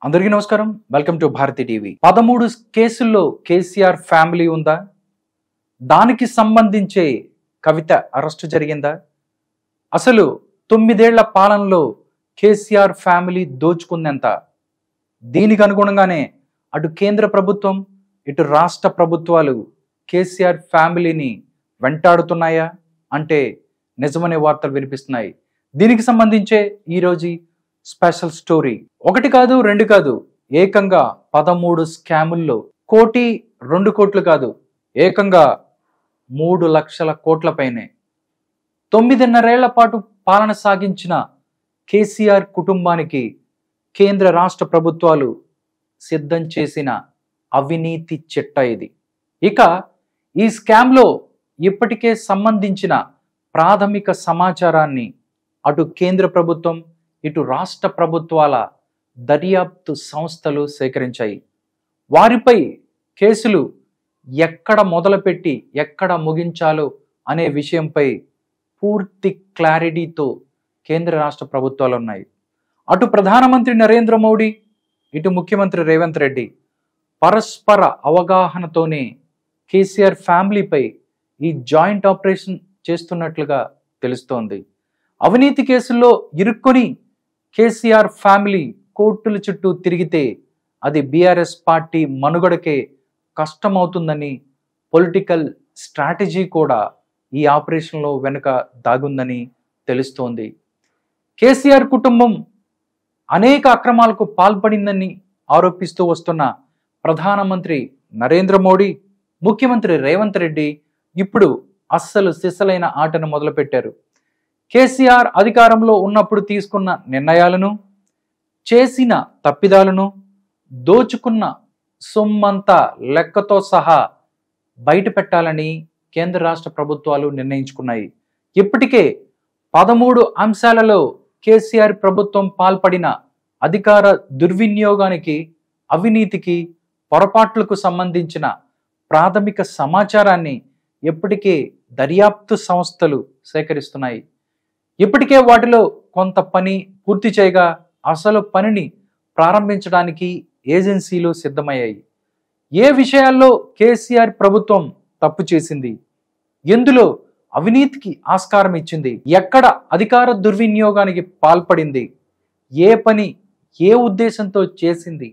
అందరికీ నమస్కారం. Welcome to Bharati TV. 13 కేసుల్లో కేసీఆర్ ఫ్యామిలీ ఉందా? దానికి సంబంధించే కవిత అరెస్ట్ జరిగిందా? అసలు 9 ఏళ్ల పాలనలో కేసీఆర్ ఫ్యామిలీ దోచుకుందెంత? దీనికి అనుగుణంగానే అటు కేంద్ర ప్రభుత్వం ఇటు రాష్ట్ర ప్రభుత్వాలు కేసీఆర్ ఫ్యామిలీని వెంటాడుతున్నాయా అంటే నిజమనే వార్తలు వినిపిస్తున్నాయి. దీనికి సంబంధించే ఈరోజు స్పెషల్ స్టోరీ. ఒకటి కాదు, రెండు కాదు, ఏకంగా 13 స్కాముల్లో 1 కోటి 2 కోట్లు కాదు, ఏకంగా 3 లక్షల కోట్ల పైనే 9.5 ఏళ్ల పాటు పాలన సాగించిన కేసీఆర్ కుటుంబానికి కేంద్ర రాష్ట్ర ప్రభుత్వాలు సిద్ధం చేసిన అవినీతి చిట్ట ఇది. ఇక ఈ స్కామ్లో ఇప్పటికే సంబంధించిన ప్రాథమిక సమాచారాన్ని అటు కేంద్ర ప్రభుత్వం ఇటు రాష్ట్ర ప్రభుత్వాల దర్యాప్తు సంస్థలు సేకరించాయి. వారిపై కేసులు ఎక్కడ మొదలుపెట్టి ఎక్కడ ముగించాలో అనే విషయంపై పూర్తి క్లారిటీతో కేంద్ర రాష్ట్ర ప్రభుత్వాలు ఉన్నాయి. అటు ప్రధానమంత్రి నరేంద్ర మోడీ ఇటు ముఖ్యమంత్రి రేవంత్ రెడ్డి పరస్పర అవగాహనతోనే కేసీఆర్ ఫ్యామిలీపై ఈ జాయింట్ ఆపరేషన్ చేస్తున్నట్లుగా తెలుస్తోంది. అవినీతి కేసుల్లో ఇరుక్కొని కేసీఆర్ ఫ్యామిలీ కోర్టుల చుట్టూ తిరిగితే అది బీఆర్ఎస్ పార్టీ మనుగడకే కష్టమవుతుందని పొలిటికల్ స్ట్రాటజీ కూడా ఈ ఆపరేషన్లో వెనుక దాగుందని తెలుస్తోంది. కేసీఆర్ కుటుంబం అనేక అక్రమాలకు పాల్పడిందని ఆరోపిస్తూ వస్తున్న ప్రధానమంత్రి నరేంద్ర మోడీ ముఖ్యమంత్రి రేవంత్ రెడ్డి ఇప్పుడు అస్సలు సిసలైన ఆటను మొదలుపెట్టారు. కేసీఆర్ అధికారంలో ఉన్నప్పుడు తీసుకున్న నిర్ణయాలను, చేసిన తప్పిదాలను, దోచుకున్న సొమ్మంతా లెక్కతో సహా బయట పెట్టాలని కేంద్ర రాష్ట్ర ప్రభుత్వాలు నిర్ణయించుకున్నాయి. ఇప్పటికే 13 అంశాలలో కేసీఆర్ ప్రభుత్వం పాల్పడిన అధికార దుర్వినియోగానికి, అవినీతికి, పొరపాట్లకు సంబంధించిన ప్రాథమిక సమాచారాన్ని ఇప్పటికే దర్యాప్తు సంస్థలు సేకరిస్తున్నాయి. ఇప్పటికే వాటిలో కొంత పని పూర్తి చేయగా అసలు పనిని ప్రారంభించడానికి ఏజెన్సీలు సిద్ధమయ్యాయి. ఏ విషయాల్లో కేసీఆర్ ప్రభుత్వం తప్పు చేసింది, ఎందులో అవినీతికి ఆస్కారం ఇచ్చింది, ఎక్కడ అధికార దుర్వినియోగానికి పాల్పడింది, ఏ పని ఏ ఉద్దేశంతో చేసింది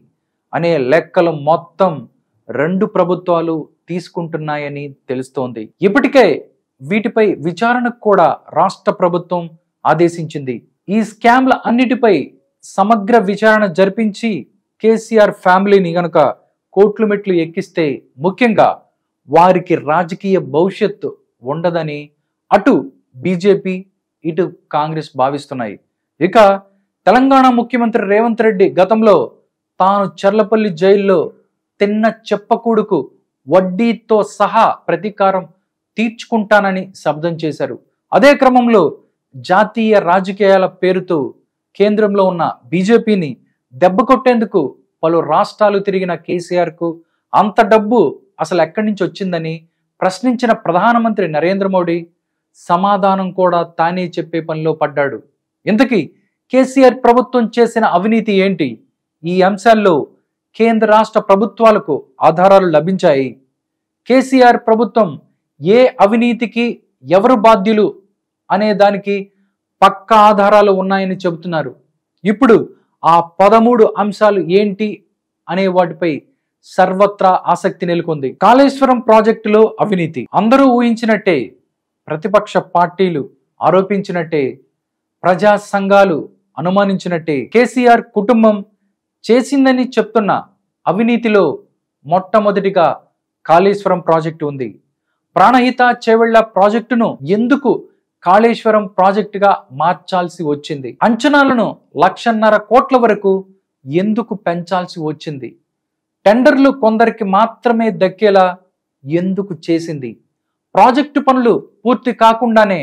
అనే లెక్కలు మొత్తం 2 ప్రభుత్వాలు తీసుకుంటున్నాయని తెలుస్తోంది. ఇప్పటికే వీటిపై విచారణకు కూడా రాష్ట్ర ప్రభుత్వం ఆదేశించింది. ఈ స్కామ్ల అన్నిటిపై సమగ్ర విచారణ జరిపించి కేసీఆర్ ఫ్యామిలీని గనుక కోర్టుల మెట్లు ఎక్కిస్తే ముఖ్యంగా వారికి రాజకీయ భవిష్యత్తు ఉండదని అటు బీజేపీ ఇటు కాంగ్రెస్ భావిస్తున్నాయి. ఇక తెలంగాణ ముఖ్యమంత్రి రేవంత్ రెడ్డి గతంలో తాను చర్లపల్లి జైల్లో తిన్న చెప్పకూడుకు వడ్డీతో సహా ప్రతీకారం తీర్చుకుంటానని శబ్దం చేశారు. అదే క్రమంలో జాతీయ రాజకీయాల పేరుతో కేంద్రంలో ఉన్న బీజేపీని దెబ్బకొట్టేందుకు పలు రాష్ట్రాలు తిరిగిన కేసీఆర్కు అంత డబ్బు అసలు ఎక్కడి నుంచి వచ్చిందని ప్రశ్నించిన ప్రధానమంత్రి నరేంద్ర మోడీ సమాధానం కూడా తానే చెప్పే పనిలో పడ్డాడు. ఇంతకీ కేసీఆర్ ప్రభుత్వం చేసిన అవినీతి ఏంటి? ఈ అంశాల్లో కేంద్ర రాష్ట్ర ప్రభుత్వాలకు ఆధారాలు లభించాయి. కేసీఆర్ ప్రభుత్వం ఏ అవినీతికి ఎవరు బాధ్యులు అనే దానికి పక్కా ఆధారాలు ఉన్నాయని చెబుతున్నారు. ఇప్పుడు ఆ 13 అంశాలు ఏంటి అనే వాటిపై సర్వత్రా ఆసక్తి నెలకొంది. కాళేశ్వరం ప్రాజెక్టులో అవినీతి అందరూ ఊహించినట్టే, ప్రతిపక్ష పార్టీలు ఆరోపించినట్టే, ప్రజా సంఘాలు అనుమానించినట్టే కేసీఆర్ కుటుంబం చేసిందని చెప్తున్న అవినీతిలో మొట్టమొదటిగా కాళేశ్వరం ప్రాజెక్టు ఉంది. ప్రాణహిత చేవెళ్ల ప్రాజెక్టును ఎందుకు కాళేశ్వరం ప్రాజెక్టుగా మార్చాల్సి వచ్చింది? అంచనాలను 1.5 కోట్ల వరకు ఎందుకు పెంచాల్సి వచ్చింది? టెండర్లు కొందరికి మాత్రమే దక్కేలా ఎందుకు చేసింది? ప్రాజెక్టు పనులు పూర్తి కాకుండానే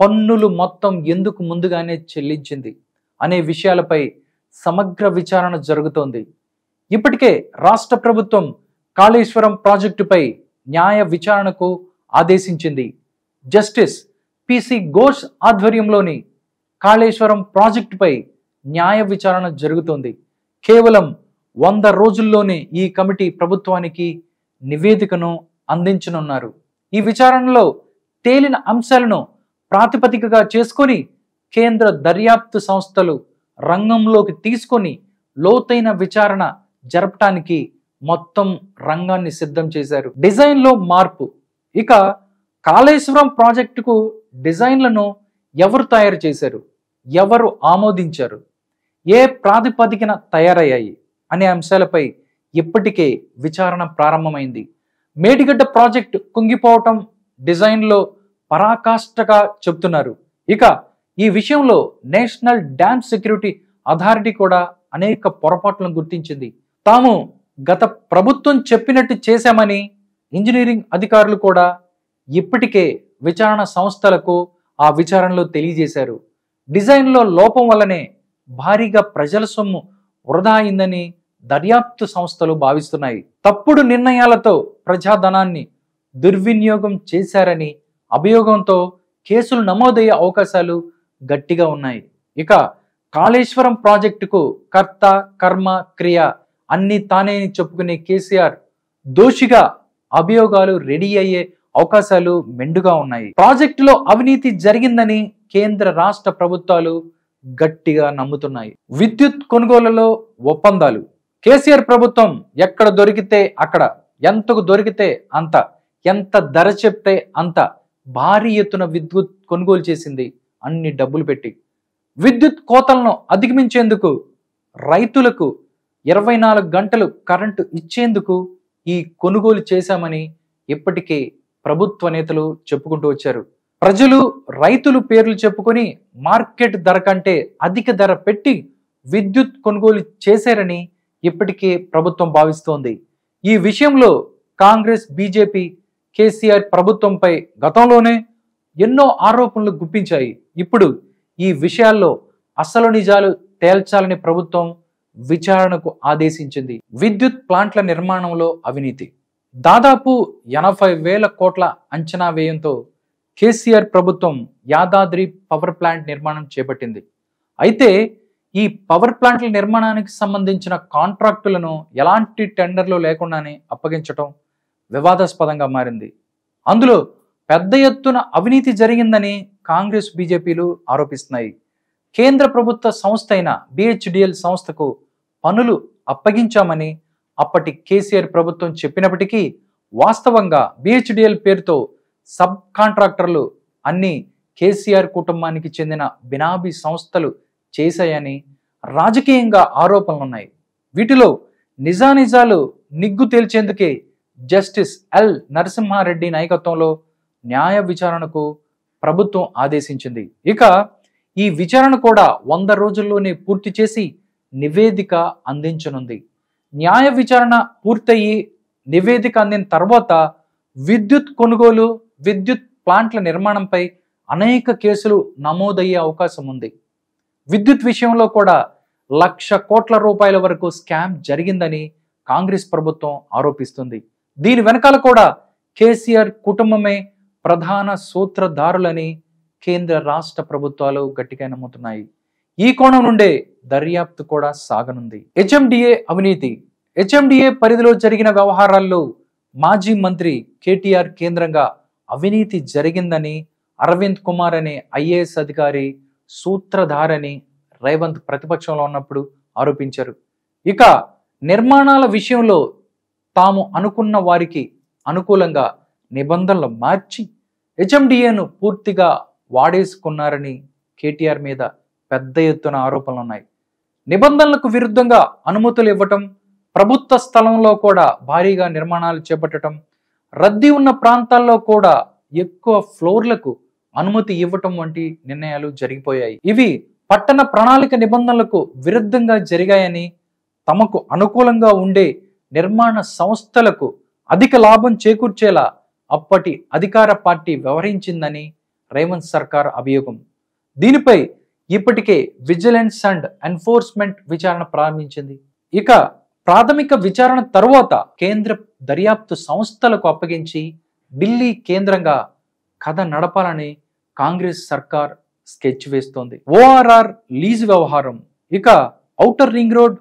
పన్నులు మొత్తం ఎందుకు ముందుగానే చెల్లించింది అనే విషయాలపై సమగ్ర విచారణ జరుగుతోంది. ఇప్పటికే రాష్ట్ర ప్రభుత్వం కాళేశ్వరం ప్రాజెక్టుపై న్యాయ విచారణకు ఆదేశించింది. జస్టిస్ పిసి ఘోష్ ఆధ్వర్యంలోని కాళేశ్వరం ప్రాజెక్టుపై న్యాయ విచారణ జరుగుతోంది. కేవలం 100 రోజుల్లోనే ఈ కమిటీ ప్రభుత్వానికి నివేదికను అందించనున్నారు. ఈ విచారణలో తేలిన అంశాలను ప్రాతిపదికగా చేసుకొని కేంద్ర దర్యాప్తు సంస్థలు రంగంలోకి తీసుకొని లోతైన విచారణ జరపటానికి మొత్తం రంగాన్ని సిద్ధం చేశారు. డిజైన్లో మార్పు. ఇక కాళేశ్వరం ప్రాజెక్టుకు డిజైన్లను ఎవరు తయారు చేశారు, ఎవరు ఆమోదించారు, ఏ ప్రాతిపదికన తయారయ్యాయి అనే అంశాలపై ఇప్పటికే విచారణ ప్రారంభమైంది. మేడిగడ్డ ప్రాజెక్టు కుంగిపోవటం డిజైన్లో పరాకాష్ఠగా చెబుతున్నారు. ఇక ఈ విషయంలో నేషనల్ డ్యామ్ సెక్యూరిటీ అథారిటీ కూడా అనేక పొరపాట్లను గుర్తించింది. తాము గత ప్రభుత్వం చెప్పినట్టు చేశామని ఇంజనీరింగ్ అధికారులు కూడా ఇప్పటికే విచారణ సంస్థలకు ఆ విచారణలో తెలియజేశారు. డిజైన్లో లోపం వల్లనే భారీగా ప్రజల సొమ్ము వృధా అయిందని దర్యాప్తు సంస్థలు భావిస్తున్నాయి. తప్పుడు నిర్ణయాలతో ప్రజాధనాన్ని దుర్వినియోగం చేశారని అభియోగంతో కేసులు నమోదయ్యే అవకాశాలు గట్టిగా ఉన్నాయి. ఇక కాళేశ్వరం ప్రాజెక్టుకు కర్త కర్మ క్రియ అన్ని తానే చెప్పుకునే కేసీఆర్ దోషిగా అభియోగాలు రెడీ అయ్యే అవకాశాలు మెండుగా ఉన్నాయి. ప్రాజెక్టులో అవినీతి జరిగిందని కేంద్ర రాష్ట్ర ప్రభుత్వాలు గట్టిగా నమ్ముతున్నాయి. విద్యుత్ కొనుగోలులో ఒప్పందాలు. కేసీఆర్ ప్రభుత్వం ఎక్కడ దొరికితే అక్కడ, ఎంతకు దొరికితే అంత, ఎంత ధర చెప్తే అంత భారీ ఎత్తున విద్యుత్ కొనుగోలు చేసింది, అన్ని డబ్బులు పెట్టి. విద్యుత్ కోతలను అధిగమించేందుకు రైతులకు 24 గంటలు కరెంటు ఇచ్చేందుకు ఈ కొనుగోలు చేశామని ఇప్పటికే ప్రభుత్వ నేతలు చెప్పుకుంటూ వచ్చారు. ప్రజలు రైతులు పేర్లు చెప్పుకొని మార్కెట్ ధర కంటే అధిక ధర పెట్టి విద్యుత్ కొనుగోలు చేశారని ఇప్పటికే ప్రభుత్వం భావిస్తోంది. ఈ విషయంలో కాంగ్రెస్, బీజేపీ, కేసీఆర్ ప్రభుత్వంపై గతంలోనే ఎన్నో ఆరోపణలు గుప్పించాయి. ఇప్పుడు ఈ విషయాల్లో అసలు నిజాలు తేల్చాలని ప్రభుత్వం విచారణకు ఆదేశించింది. విద్యుత్ ప్లాంట్ల నిర్మాణంలో అవినీతి. దాదాపు 80,000 కోట్ల అంచనా వ్యయంతో కేసీఆర్ ప్రభుత్వం యాదాద్రి పవర్ ప్లాంట్ నిర్మాణం చేపట్టింది. అయితే ఈ పవర్ ప్లాంట్ల నిర్మాణానికి సంబంధించిన కాంట్రాక్టులను ఎలాంటి టెండర్లు లేకుండానే అప్పగించటం వివాదాస్పదంగా మారింది. అందులో పెద్ద ఎత్తున అవినీతి జరిగిందని కాంగ్రెస్, బీజేపీలు ఆరోపిస్తున్నాయి. కేంద్ర ప్రభుత్వ సంస్థ అయిన బిహెచ్డిఎల్ సంస్థకు పనులు అప్పగించామని అప్పటి కేసీఆర్ ప్రభుత్వం చెప్పినప్పటికీ వాస్తవంగా బిహెచ్డిఎల్ పేరుతో సబ్ కాంట్రాక్టర్లు అన్ని కేసీఆర్ కుటుంబానికి చెందిన బినామీ సంస్థలు చేశాయని రాజకీయంగా ఆరోపణలున్నాయి. వీటిలో నిజానిజాలు నిగ్గు తేల్చేందుకే జస్టిస్ ఎల్ నరసింహారెడ్డి నాయకత్వంలో న్యాయ విచారణకు ప్రభుత్వం ఆదేశించింది. ఇక ఈ విచారణ కూడా 100 రోజుల్లోనే పూర్తి చేసి నివేదిక అందించనుంది. న్యాయ విచారణ పూర్తయి నివేదిక అందిన తర్వాత విద్యుత్ కొనుగోలు, విద్యుత్ ప్లాంట్ల నిర్మాణంపై అనేక కేసులు నమోదయ్యే అవకాశం ఉంది. విద్యుత్ విషయంలో కూడా 1,00,000 కోట్ల రూపాయల వరకు స్కామ్ జరిగిందని కాంగ్రెస్ ప్రభుత్వం ఆరోపిస్తుంది. దీని వెనకాల కూడా కేసీఆర్ కుటుంబమే ప్రధాన సూత్రధారులని కేంద్ర రాష్ట్ర ప్రభుత్వాలు గట్టిగా నమ్ముతున్నాయి. ఈ కోణం నుండే దర్యాప్తు కూడా సాగనుంది. హెచ్ఎండిఏ అవినీతి. హెచ్ఎండిఏ పరిధిలో జరిగిన వ్యవహారాల్లో మాజీ మంత్రి కేటీఆర్ కేంద్రంగా అవినీతి జరిగిందని అరవింద్ కుమార్ అనే ఐఏఎస్ అధికారి సూత్రధారని రేవంత్ ప్రతిపక్షంలో ఉన్నప్పుడు ఆరోపించారు. ఇక నిర్మాణాల విషయంలో తాము అనుకున్న వారికి అనుకూలంగా నిబంధనలు మార్చి హెచ్ఎండిఏను పూర్తిగా వాడేసుకున్నారని కేటీఆర్ మీద పెద్ద ఎత్తున ఆరోపణలు ఉన్నాయి. నిబంధనలకు విరుద్ధంగా అనుమతులు ఇవ్వటం, ప్రభుత్వ స్థలంలో కూడా భారీగా నిర్మాణాలు చేపట్టడం, రద్దీ ఉన్న ప్రాంతాల్లో కూడా ఎక్కువ ఫ్లోర్లకు అనుమతి ఇవ్వటం వంటి నిర్ణయాలు జరిగిపోయాయి. ఇవి పట్టణ ప్రణాళిక నిబంధనలకు విరుద్ధంగా జరిగాయని, తమకు అనుకూలంగా ఉండే నిర్మాణ సంస్థలకు అధిక లాభం చేకూర్చేలా అప్పటి అధికార పార్టీ వ్యవహరించిందని రేవంత్ సర్కార్ అభియోగం. దీనిపై ఇప్పటికే విజిలెన్స్ అండ్ ఎన్ఫోర్స్మెంట్ విచారణ ప్రారంభించింది. ఇక ప్రాథమిక విచారణ తరువాత కేంద్ర దర్యాప్తు సంస్థలకు అప్పగించి ఢిల్లీ కేంద్రంగా కథ నడపాలని కాంగ్రెస్ సర్కార్ స్కెచ్ వేస్తోంది. ఓఆర్ఆర్ లీజు వ్యవహారం. ఇక ఔటర్ రింగ్ రోడ్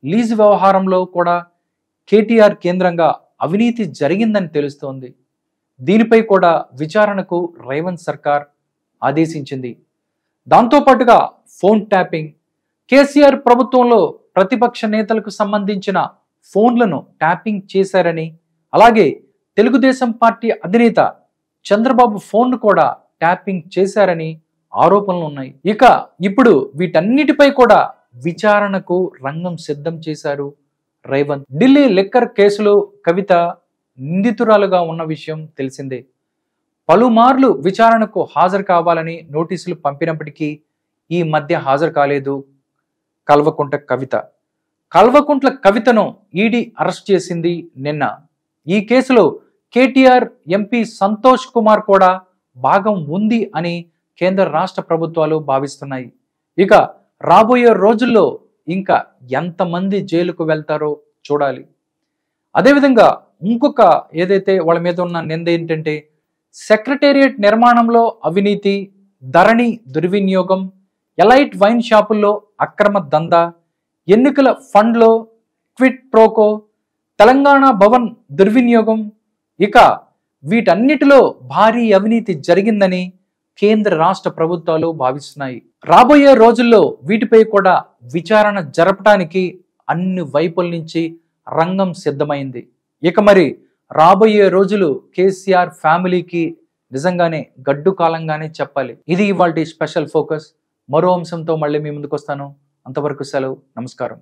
లీజు వ్యవహారంలో కూడా కేటీఆర్ కేంద్రంగా అవినీతి జరిగిందని తెలుస్తోంది. దీనిపై కూడా విచారణకు రేవంత్ సర్కార్ ఆదేశించింది. దాంతోపాటుగా ఫోన్ ట్యాపింగ్, కేసీఆర్ ప్రభుత్వంలో ప్రతిపక్ష నేతలకు సంబంధించిన ఫోన్లను ట్యాపింగ్ చేశారని, అలాగే తెలుగుదేశం పార్టీ అధినేత చంద్రబాబు ఫోన్ను కూడా ట్యాపింగ్ చేశారని ఆరోపణలు ఉన్నాయి. ఇక ఇప్పుడు వీటన్నిటిపై కూడా విచారణకు రంగం సిద్ధం చేశారు రేవంత్. ఢిల్లీ లిక్కర్ కేసులో కవిత నిందితురాలుగా ఉన్న విషయం తెలిసిందే. పలుమార్లు విచారణకు హాజరు కావాలని నోటీసులు పంపినప్పటికీ ఈ మధ్య హాజరు కాలేదు కల్వకుంట్ల కవిత. కల్వకుంట్ల కవితను ఈడీ అరెస్ట్ చేసింది నిన్న. ఈ కేసులో కేటీఆర్ ఎంపీ సంతోష్ కుమార్ కూడా భాగం ఉంది అని కేంద్ర రాష్ట్ర ప్రభుత్వాలు భావిస్తున్నాయి. ఇక రాబోయే రోజుల్లో ఇంకా ఎంతమంది జైలుకు వెళ్తారో చూడాలి. అదేవిధంగా ఇంకొక ఏదైతే వాళ్ళ మీద ఉన్న నింద ఏంటంటే సెక్రటేరియట్ నిర్మాణంలో అవినీతి, ధరణి దుర్వినియోగం, ఎలైట్ వైన్ షాపుల్లో అక్రమ దందా, ఎన్నికల ఫండ్లో క్విట్ ప్రోకో, తెలంగాణ భవన్ దుర్వినియోగం, ఇక వీటన్నిటిలో భారీ అవినీతి జరిగిందని కేంద్ర రాష్ట్ర ప్రభుత్వాలు భావిస్తున్నాయి. రాబోయే రోజుల్లో వీటిపై కూడా విచారణ జరపడానికి అన్ని వైపుల నుంచి రంగం సిద్ధమైంది. ఇక మరి రాబోయే రోజులు కేసీఆర్ ఫ్యామిలీకి నిజంగానే గడ్డు కాలంగానే చెప్పాలి. ఇది ఇవాల్టి స్పెషల్ ఫోకస్. మరో అంశంతో మళ్ళీ మీ ముందుకు వస్తాను. అంతవరకు సెలవు. నమస్కారం.